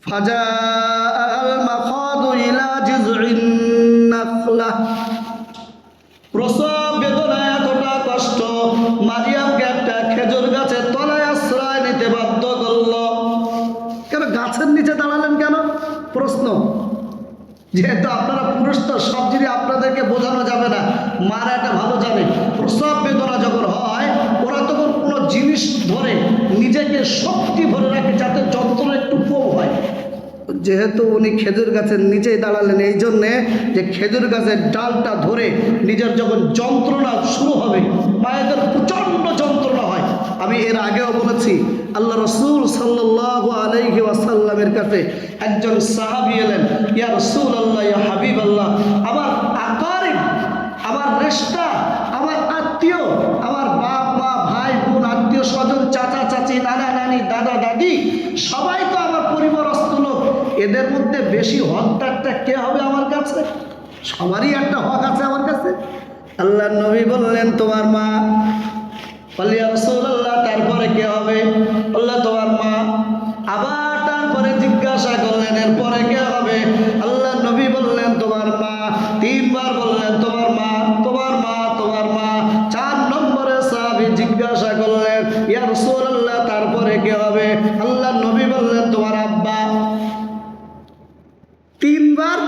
ফাজাআল মাখাদু ইলা জিযইন নাখলা। প্রসব বেদনা এতটা কষ্ট, মারিয়ামকে একটা খেজুর গাছের তলায় আশ্রয় নিতে বাধ্য করল। কেন গাছের নিচে দাঁড়ালেন কেন? প্রশ্ন। যেহেতু আপনারা পুরুষ তো সব জিনিস আপনাদেরকে বোঝানো যাবে না, মারা এটা ভালো জানে। প্রসব বেদনা যখন হয় ওরা তখন কোনো জিনিস ধরে নিজেকে শক্তি ভরে রাখে যাতে যন্ত্রণা একটু কম হয়। যেহেতু উনি খেজুর গাছের নিচেই দাঁড়ালেন, এই জন্যে যে খেজুর গাছের ডালটা ধরে নিজের যখন যন্ত্রণা শুরু হবে, মায়েদের প্রচণ্ড যন্ত্রণা হয়। আমি এর আগেও বলেছি, আল্লাহ রসুল সাল্লাল্লাহু আলাইহি ওয়াসাল্লামের কাছে একজন সাহাবী এলেন, ইয়া রাসূলুল্লাহ, ইয়া হাবিবাল্লাহ, আমার আকরিব, আমার রেশতা, আমার আত্মীয়, আমার বাপ মা ভাই বোন আত্মীয় স্বজন চাচা চাচি নানা নানি দাদা দাদি সবাই তো আমার পরিবারস্থ লোক, এদের মধ্যে বেশি হকদারটা কে হবে আমার কাছে? সবারই একটা হক আছে আমার কাছে। আল্লাহ নবী বললেন তোমার মা। ইয়া রাসূলুল্লাহ, তারপরে কে হবে? আল্লাহ তোমার মা। আবার তারপরে জিজ্ঞাসা করলেন এরপরে কে হবে? আল্লাহ নবী বললেন তোমার মা। তিনবার বললেন তোমার মা, তোমার মা, তোমার মা। 4 নম্বরে সাহাবী জিজ্ঞাসা করলেন ইয়া রাসূলুল্লাহ, তারপরে কে হবে? আল্লাহ নবী বললেন তোমার আব্বা। 3 বার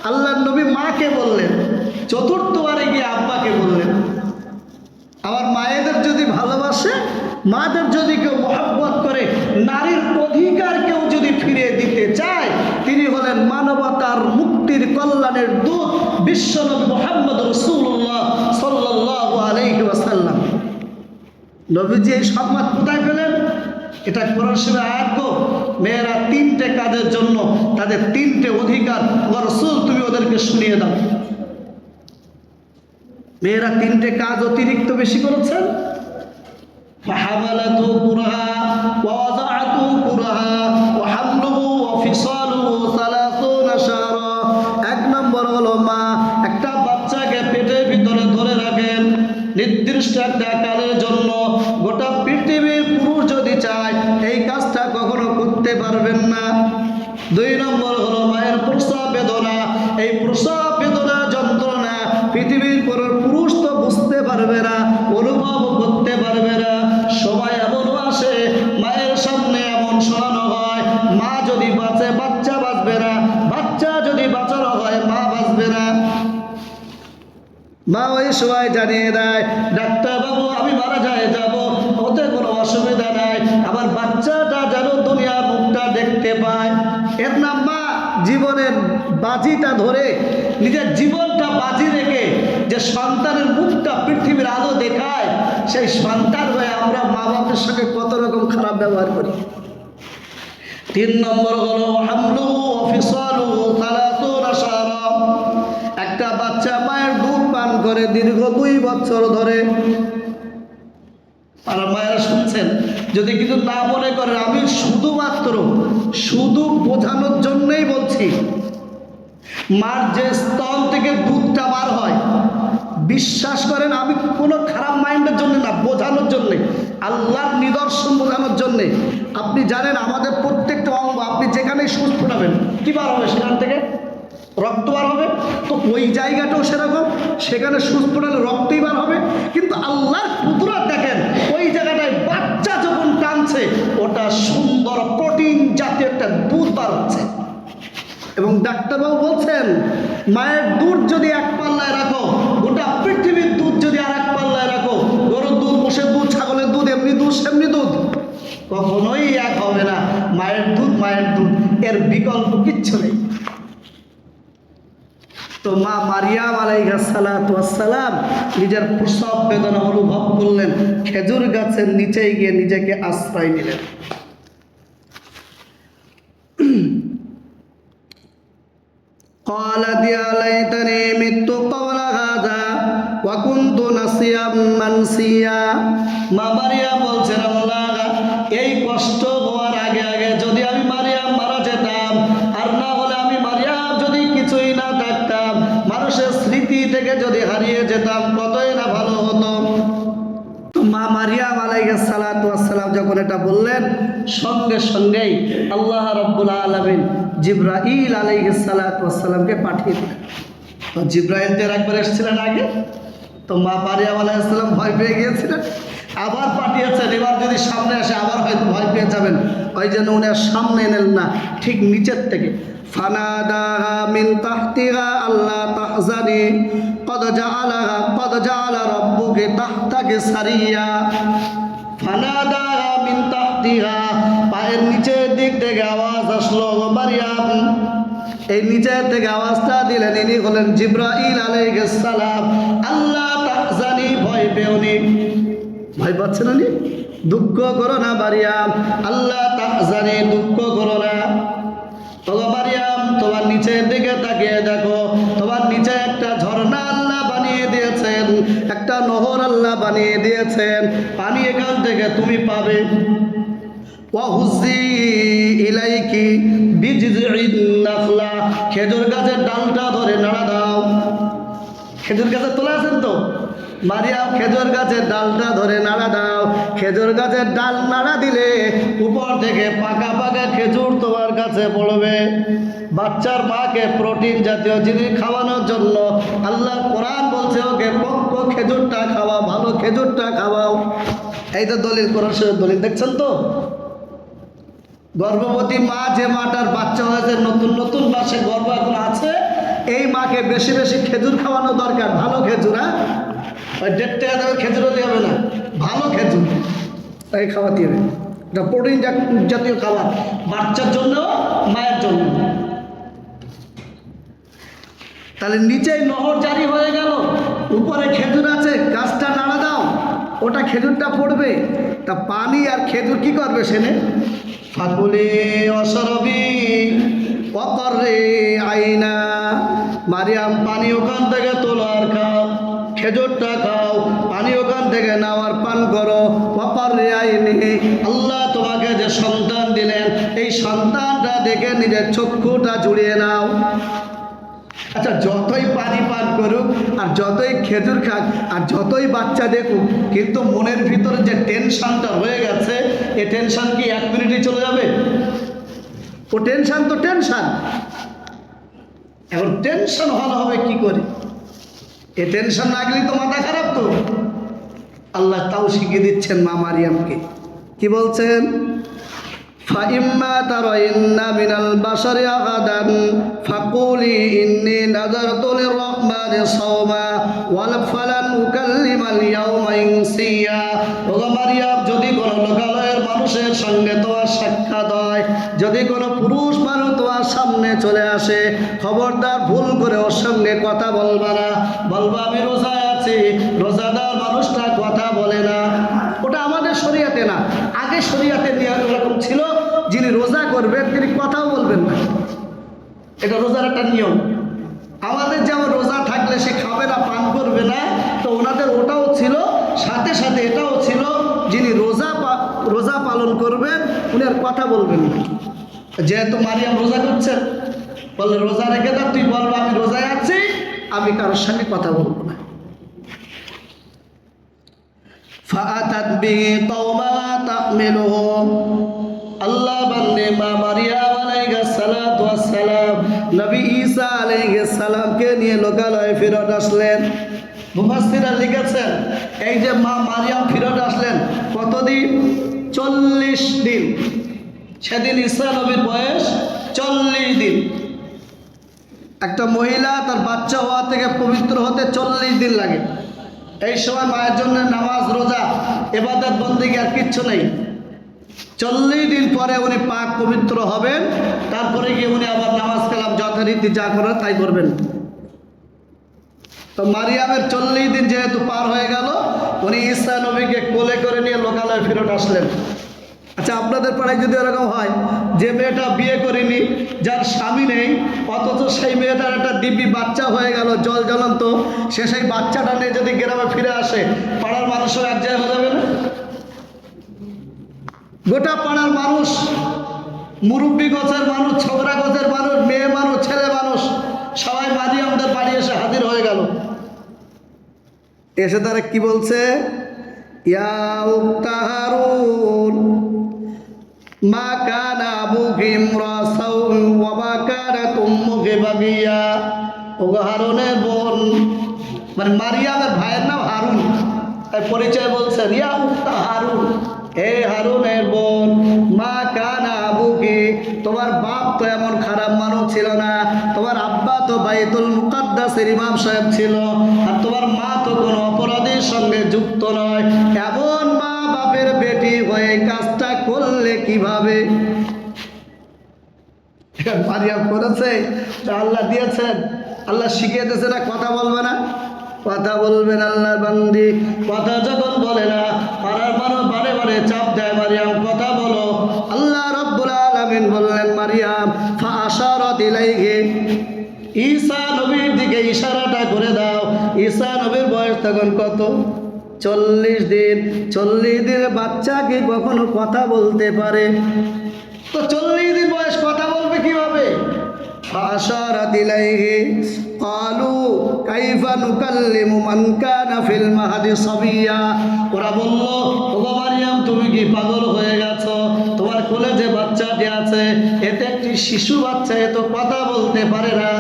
আল্লাহ নবী মাকে বললেন, 4র্থবারে গিয়ে আব্বাকে বললেন। আমার মায়েদের যদি ভালোবাসে, মাদের যদি কেউ মহব্বত করে, নারীর অধিকার কেউ যদি ফিরিয়ে দিতে চায়, তিনি হলেন মানবতার মুক্তির কল্যাণের দূত বিশ্বনবী মুহাম্মদ রাসূলুল্লাহ সাল্লাল্লাহু আলাইহি ওয়াসাল্লাম। নবীজি এই সম্মান কোথায় পেলেন? এটা কোরআন শরীফে আয়াত গো। মেয়েরা 3টে কাজের জন্য তাদের 3টে অধিকার, ও রাসূল তুমি ওদেরকে শুনিয়ে দাও। মেয়েরা 3টে কাজ অতিরিক্ত বেশি করেছেন। ফাহামালাতু কুরহা ওয়া ওয়াযাআতু কুরহা ওয়া হামলুহু ওয়া ফিসালুহু 30 শাহরা। 1 নম্বর হলো মা একটা বাচ্চাকে পেটের ভিতরে ধরে রাখেন নির্দিষ্ট একটা কালের জন্য। গোটা পৃথিবীর পুরুষ যদি চায় এই কাজটা কখনো করতে পারবেন না। 2 নম্বর হলো মায়ের প্রসব বেদনা। এই প্রসব বেদনা যন্ত্রণা পৃথিবীর কোনো পুরুষ তো বুঝতে পারবে না, অনুভব করতে পারবে না। সময় এমনও আসে মায়ের সামনে এমন শোনানো হয়, মা যদি বাঁচে বাচ্চা বাঁচবে না, বাচ্চা যদি বাঁচানো হয় মা বাঁচবে না। মা ওই সময় জানিয়ে দেয় ডাক্তার বাবু আমি মারা যাব, ওতে কোনো অসুবিধা নাই, আমার বাচ্চাটা যেন দুনিয়ার মুখটা দেখতে পায়। এর নাম মা জীবনের বাজিটা ধরে নিজের জীবনটা বাজি রেখে যে সন্তানের মুখটা পৃথিবীর আলো দেখায়, সেই সন্তান হয়ে আমরা মা বাবার সঙ্গে কত রকম খারাপ ব্যবহার করি। 3 নম্বর হলো হামলুহু ওয়া ফিসালুহু 30 শাহরা। একটা বাচ্চা মায়ের দুধ পান করে দীর্ঘ 2 বছর ধরে। আর মায়েরা শুনছেন, যদি কিছু না মনে করেন, আমি শুধু বোঝানোর জন্যই বলছি। মার যে স্তন থেকে দুধটা বার হয়, বিশ্বাস করেন আমি কোনো খারাপ মাইন্ডের জন্য না, বোঝানোর জন্যে, আল্লাহর নিদর্শন বোঝানোর জন্যে। আপনি জানেন আমাদের প্রত্যেকটা অঙ্গ, আপনি যেখানেই সুচ ফোটাবেন কী বার হবে? সেখান থেকে রক্ত বার হবে। তো ওই জায়গাটাও সেরকম, সেখানে সুচ ফোটালে রক্তই বার হবে। কিন্তু আল্লাহর কুদরত দেখেন, ওই জায়গাটায় বাচ্চা যখন টানছে ওটা সুন্দর প্রোটিন জাতীয় একটা দুধ বার হচ্ছে। এবং ডাক্তারবাবু বলছেন মায়ের দুধ যদি 1 পাল্লায় রাখো, গোটা পৃথিবীর দুধ যদি আর 1 পাল্লায় রাখো, গরুর দুধ, মোষের দুধ, ছাগলের দুধ, এমনি দুধ সেমনি দুধ, কখনোই এক হবে না। মায়ের দুধ মায়ের দুধ, এর বিকল্প কিচ্ছু নেই। তো মা মারিয়াম আলাইহিস সালাতু ওয়াস সালাম নিজের প্রসব বেদনা অনুভব করলেন, খেজুর গাছের নিচে গিয়ে নিজেকে আশ্রয় নিলেন। قالت يا ليتني مت قبل هذا وكنت نسيا منسيا। মা মারিয়াম বলছেন আল্লাহ, এই কষ্ট হওয়ার আগে আগে যদি আমি মারিয়াম মারা যেতাম, আর না হলে আমি মারিয়াম যদি কিছুই না থাকতাম, মানুষের স্মৃতি থেকে যদি হারিয়ে যেতাম, কতই না ভালো হতো। তো মা মারিয়াম আলাইহিস সালাতু ওয়াস সালাম যখন এটা বললেন, সঙ্গে সঙ্গেই আল্লাহ রাব্বুল আলামিন জিবরাইল আলাইহিস সালাতু ওয়াস সালামকে পাঠিয়ে দিলেন। তো জিবরাইল তো একবার এসেছিলেন আগে, তো মা মারিয়াম আলাইহিস সালাম ভয় পেয়ে গিয়েছিলেন, আবার পাঠিয়েছেন। এবার যদি সামনে আসে আবার হয়তো ভয় পেয়ে যাবেন, ওই জন্য উনি আর সামনে এলেন না, ঠিক নিচের থেকে ফানাদাহা মিন তাহতিহা আল্লা তাহজানি কদ জাআলা রাব্বুকি তাহতাকি সারিয়া। ফানাদাহা মিন তাহতিহা, পায়ের নিচের দিক থেকে আওয়াজ আসলো, মারিয়াম। এই নিচের থেকে আওয়াজটা দিলেন, ইনি হলেন জিবরাইল আলাইহিস সালাম। আল্লাহ তাহজানি, ভয় পেওনি। ভয় পাচ্ছেন উনি? দুঃখ করো না মারিয়াম, আল্লাহ তাহজানি, দুঃখ করো না। তবে মারিয়াম, তোমার নিচের দিকে তাকিয়ে দেখো, তোমার নিচে একটা ঝর্ণা আল্লাহ বানিয়ে দিয়েছেন, একটা নহর আল্লাহ বানিয়ে দিয়েছেন, পানি এখান থেকে তুমি পাবে। ওয়াহুজি ইলাইকি বিজিজিন নাখলা, খেজুর গাছের ডালটা ধরে নাড়া দাও। খেজুর গাছের তোলা আছেন তো? মারিয়াম, খেজুর গাছের ডালটা ধরে নাড়া দাও। খেজুর গাছের ডাল নাড়া দিলে উপর থেকে পাকা পাকা খেজুর তোমার কাছে পড়বে। বাচ্চার মাকে প্রোটিন জাতীয় জিনিস খাওয়ানোর জন্য আল্লাহ কোরআন বলছে, ওকে পক্ক খেজুরটা খাওয়া, ভালো খেজুরটা খাওয়াও। এই তো দলিল, কোরআন দলিল দেখছেন তো? গর্ভবতী মা, যে মাটার বাচ্চা হয়েছে, নতুন নতুন মাসে গর্ভ এখন আছে, এই মাকে বেশি বেশি খেজুর খাওয়ানো দরকার, ভালো খেজুর। হ্যাঁ, ওই 1.5 টাকা দামের খেজুর হলে হবে না, ভালো খেজুর তাই খাওয়াতে হবে। এটা প্রোটিন জাতীয় খাবার, বাচ্চার জন্য, মায়ের জন্য। তাহলে নিচেই নহর জারি হয়ে গেল, উপরে খেজুর আছে, গাছটা নাড়া দাও, ওটা খেজুরটা পড়বে। তা পানি আর খেজুর কি করবে সেনে? ফাকুলি অসরবি অকরে আইনা। মারিয়াম, পানি ওখান থেকে তোলো আর খাও, খেজুরটা খাও, পানি ওখান থেকে নাও আর পান করো। অকরে আইনি, আল্লাহ তোমাকে যে সন্তান দিলেন, এই সন্তানটা দেখে নিজের চক্ষুটা জুড়িয়ে নাও। আচ্ছা, যতই পানি পান করুক আর যতই খেজুর খাক আর যতই বাচ্চা দেখুক, কিন্তু মনের ভিতরে যে টেনশনটা হয়ে গেছে, এই টেনশন কি 1 মিনিটে চলে যাবে? ও টেনশন তো টেনশন। এখন টেনশন ভালো হবে কি করে? এই টেনশন না গেলে তো মাথা খারাপ। তো আল্লাহ তাও শিখিয়ে দিচ্ছেন মা মারিয়ামকে, কি বলছেন? فإما ترين من البشر أحدا فقولي إني نذرت للرحمن صوما فلن أكلم اليوم إنسيا। ওগো মারিয়াম, যদি কোনো লোকালয়ের মানুষের সঙ্গে তোমার সাক্ষাৎ হয়, যদি কোনো পুরুষ মানুষ তোমার সামনে চলে আসে, খবরদার ভুল করে ওর সঙ্গে কথা বলবা না, বলবা আমি রোজায় আছি। রোজাদার মানুষটা কথা বলে না, ওটা আমাদের শরীয়তে না। আগে শরীয়তে নিয়ম এরকম ছিল, যিনি রোজা করবেন তিনি কথাও বলবেন না, এটা রোজার একটা নিয়ম। আমাদের যেমন রোজা থাকলে সে খাবে না, পান করবে না, তো ওনাদের ওটাও ছিল। সাথে সাথে এটাও ছিল, যিনি রোজা পালন করবেন উনি আর কথা বলবেন না। যেহেতু মারিয়াম রোজা করছেন, বললে রোজা রেখে দাও, তুই বলবো আমি রোজায় আছি, আমি কারোর সঙ্গে কথা বলবো না। ফাআতাত বিহি কওমাহা তাহমিলুহু, আল্লাহ বান্দে মা মারিয়াম আলাইহিস সালাতু ওয়াস সালাম নবী ঈসা আলাইহিস সালামকে নিয়ে লোকালয়ে ফেরত আসলেন। মুফাসসিররা লিখেছেন, এই যে মা মারিয়াম ফেরত আসলেন কতদিন? 40 দিন। সেদিন ঈসা নবীর বয়স 40 দিন। একটা মহিলা তার বাচ্চা হওয়া থেকে পবিত্র হতে 40 দিন লাগে। এই সময় মায়ের জন্য নামাজ, রোজা, ইবাদত, বন্দেগী আর কিচ্ছু নেই। 40 দিন পরে উনি পাক পবিত্র হবেন, তারপরে গিয়ে উনি আবার নামাজ কালাম যথারীতি যা করার তাই করবেন। তো মারিয়ামের 40 দিন যেহেতু পার হয়ে গেল, উনি ঈসা নবীকে কোলে করে নিয়ে লোকালয়ে ফেরত আসলেন। আচ্ছা, আপনাদের পাড়ায় যদি এরকম হয় যে মেয়েটা বিয়ে করেনি, যার স্বামী নেই, অথচ সেই মেয়েটার একটা দিব্যি বাচ্চা হয়ে গেল জল জ্বলন্ত, সে সেই বাচ্চাটা নিয়ে যদি গ্রামে ফিরে আসে, পাড়ার মানুষও এক জায়গায় হয়ে যাবে না? গোটা পাড়ার মানুষ, মুরব্বী গোছের মানুষ, ছোকরা গোছের মানুষ, মেয়ে মানুষ, ছেলে মানুষ, সবাই মারিয়ামদের বাড়ি এসে হাজির হয়ে গেল। এসে তারা কি বলছে? ইয়া উক্তা হারুন, মা কানা আবুকি ইমরা সাউন ওয়া মা কানাত উম্মুকি বাগিয়া। ও হারুনের বোন, মানে মারিয়ামের ভাইয়ের নাম হারুন, তাই পরিচয় বলছেন ইয়া উক্তা হারুন, হে হারুনের বোন, মা কানা আবুকি, তোমার বাপ তো এমন খারাপ মানুষ ছিল না, তোমার আব্বা তো বাইতুল মুকাদ্দাসের ইমাম সাহেব ছিল, আর তোমার মা তো কোনো অপরাধীর সঙ্গে যুক্ত নয়। এমন মা বাপের বেটি হয়ে কাজটা করলে কিভাবে? মারিয়াম করেছে, আল্লাহ দিয়েছেন, আল্লাহ শিখিয়ে দিয়েছে না কথা বলবে না, কথা বলবেন আল্লাহর বান্দি। কথা যখন বলে না, পাড়ার মানুষ বারে বারে চাপ দেয়, মারিয়াম কথা বলো। আল্লাহ রাব্বুল আলামিন বললেন মারিয়াম ফাআশারাত ইলাইহি, ঈসা নবীর দিকে ইশারাটা করে দাও। ঈসা নবীর বয়স তখন কত? 40 দিন। 40 দিনের বাচ্চা কি কখনো কথা বলতে পারে? তো 40 দিন বয়স কথা বলবে কিভাবে? ফাআশারাত ইলাইহি ক্বালু কাইফা নুকাল্লিমু মান কানা ফিল মাহদি সাবিয়া। ওরা বলল, ওগো মারিয়াম তুমি কি পাগল হয়ে গেছো? তোমার কোলে যে বাচ্চাটি আছে এতে একটি শিশু বাচ্চা, এ তো কথা বলতে পারে না,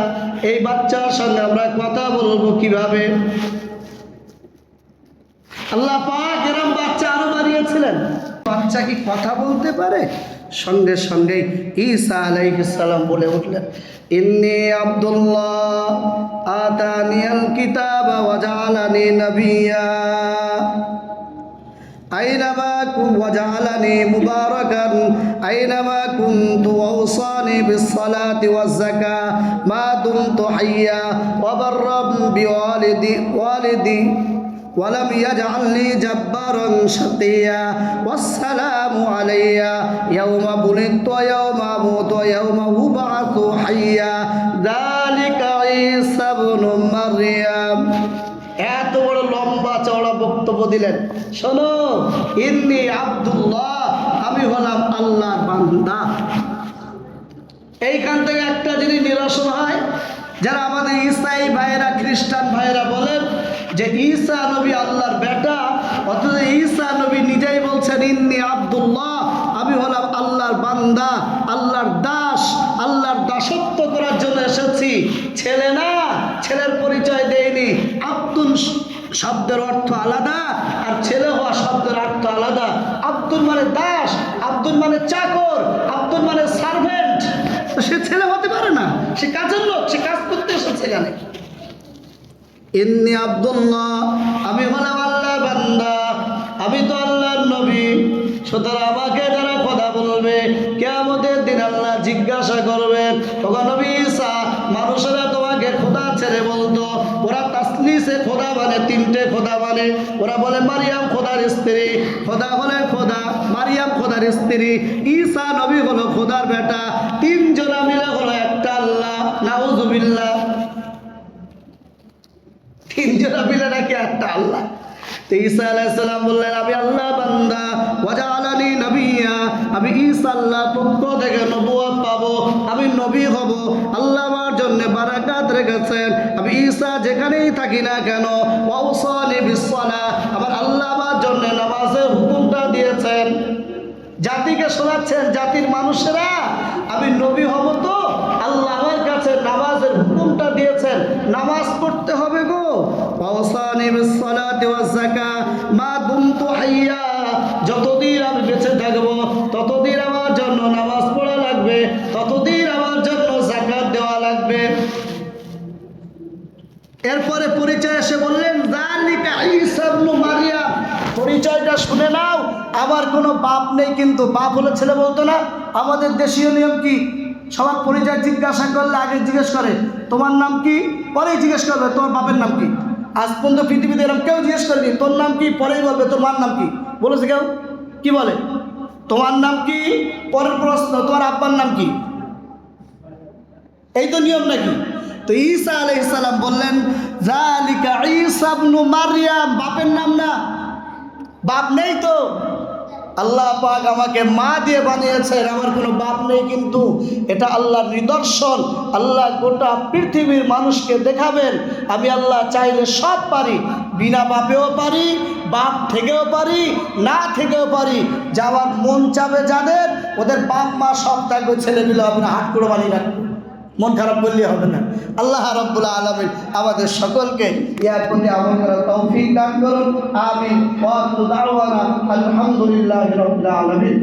এই বাচ্চার সঙ্গে আমরা কথা বলবো কিভাবে? আল্লাহ পাক এরকম বাচ্চা আরো বানিয়েছিলেন। বাচ্চা কি কথা বলতে পারে? সঙ্গে সঙ্গে ঈসা আলাইহিস সালাম বলে উঠলেন ইন্নী আব্দুল্লাহ আতানিয়াল কিতাবা ওয়া জাআলানি নাবিয়্যা আইনামা কুনতু ওয়া জাআলানি মুবারাকান আইনামা কুনতু ওয়া আওসানি বিস সালাতি ওয়াজ যাকাহ মা দুমতু হাইয়্যা ওয়া বাররাম বিওয়ালিদি ওয়ালাম ইয়াজআলনি জাব্বারান শাকিয়্যা ওয়াসসালামু আলাইয়া ইয়াওমা বুলিদতু ওয়া ইয়াওমা আমুতু ওয়া ইয়াওমা উবআসু হাইয়্যা যালিকা ঈসা ইবনু মারইয়াম। এত বড় লম্বা চওড়া বক্তব্য দিলেন। শোনো, ইন্নী আব্দুল্লাহ, আমি হলাম আল্লাহর বান্দা। এইখান থেকে একটা জিনিস নিরসন হয়, যারা আমাদের ইসাই ভাইয়েরা, খ্রিস্টান ভাইয়েরা বলেন যে ঈসা নবী আল্লাহর বেটা, অথচ ঈসা নবী নিজেই বলছেন ইন্নী আব্দুল্লাহ, আমি হলাম আল্লাহর বান্দা, আল্লাহর দাস, আল্লাহর দাসত্ব করার জন্য এসেছি, ছেলে না, ছেলের পরিচয় দেয়নি। আব্দুল শব্দের অর্থ আলাদা আর ছেলে হওয়া শব্দের অর্থ আলাদা। আব্দুল মানে দাস, আব্দুল মানে চাকর, আব্দুল মানে সার্ভেন্ট। সে ছেলে হতে পারে না, সে কাজের লোক, সে কাজ করতে এসেছে। এখানে ইন্নী আব্দুল্লাহ, আমি হলাম আল্লাহর বান্দা, আমি তো আল্লাহর নবী। সুতরাং আমাকে যারা কথা বলবে কিয়ামতের দিন আল্লাহ জিজ্ঞাসা করবেন, ওগো নবী ঈসা, মানুষেরা তোমাকে খোদা ছেড়ে বলতো, ওরা তাসলিসে খোদা মানে, তিনটে খোদা মানে। ওরা বলে মারিয়াম খোদার স্ত্রী, খোদা হলে খোদা, মারিয়াম খোদার স্ত্রী, ঈসা নবী হলো খোদার বেটা, তিনজনা মিলে হলো একটা আল্লাহ। নাউজুবিল্লাহ, তিনজনা মিলে নাকি একটা আল্লাহ। তো ঈসা আলাইহিস সালাম বললেন আমি আল্লাহ বান্দা, ওয়া জাআলানি নাবিয়্যা, আমি ঈসা আল্লাহর পক্ষ থেকে নবুয়ত পাবো, আমি নবী হব। আল্লাহ আমার জন্য বারাকাত রেখেছেন, আমি ঈসা যেখানেই থাকি না কেন, ওয়া আওসানি বিস সালাহ, আমার আল্লাহ আমার জন্য নামাজের হুকুমটা দিয়েছেন। জাতিকে শোনাচ্ছেন, জাতির মানুষেরা আমি নবী হব, তো আল্লাহ আমার কাছে নামাজের হুকুমটা দিয়েছেন, নামাজ পড়তে হবে গো। ওয়াসানি বিস সালাতি ওয়াজ যাকাহ মা দুমতু হাইয়্যা, যতদিন আমি বেঁচে থাকব ততদিন আমার জন্য নামাজ পড়া লাগবে, ততদিন আমার জন্য যাকাত দেওয়া লাগবে। এরপরে পরিচয় এসে বললেন যালিকা ঈসা ইবনু মারইয়াম, পরিচয়টা শুনে নাও, আমার কোনো বাপ নেই, কিন্তু বাপ হলে ছেলে বলতো না। আমাদের দেশীয় নিয়ম কি, সবার পরিচয় জিজ্ঞাসা করলে আগে জিজ্ঞেস করে তোমার নাম কি, পরেই জিজ্ঞেস করবে তোমার বাপের নাম কি। আজ পর্যন্ত পৃথিবীতে এরকম কেউ জিজ্ঞেস করেনি তোর নাম কি, পরেই বলবে তোর মার নাম কি। বলেছে কেউ? কি বলে? তোমার নাম কি, পরের প্রশ্ন তোমার আব্বার নাম কি। এই তো নিয়ম নাকি? তো ঈসা আলাইহিস সালাম বললেন যালিকা ঈসা ইবনু মারইয়াম, বাপের নাম না, বাপ নেই তো। আল্লাহ পাক আমাকে মা দিয়ে বানিয়েছেন, আমার কোনো বাপ নেই, কিন্তু এটা আল্লাহর নিদর্শন। আল্লাহ গোটা পৃথিবীর মানুষকে দেখাবেন আমি আল্লাহ চাইলে সব পারি, বিনা বাপেও পারি, বাপ থেকেও পারি, না থেকেও পারি, যাওয়ার মন চাবে যাদের, ওদের বাপ মা সব থাকবে, ছেলেগুলো হবে না, হাট করে বানিয়ে রাখবে, মন খারাপ করলে হবে না। আল্লাহ রাব্বুল আলামিন আমাদের সকলকে ইয়ার প্রতি আমল করার তৌফিক দান করুন। আমিন। ওয়া আখিরু দাওয়ানা আলহামদুলিল্লাহি রাব্বিল আলামিন।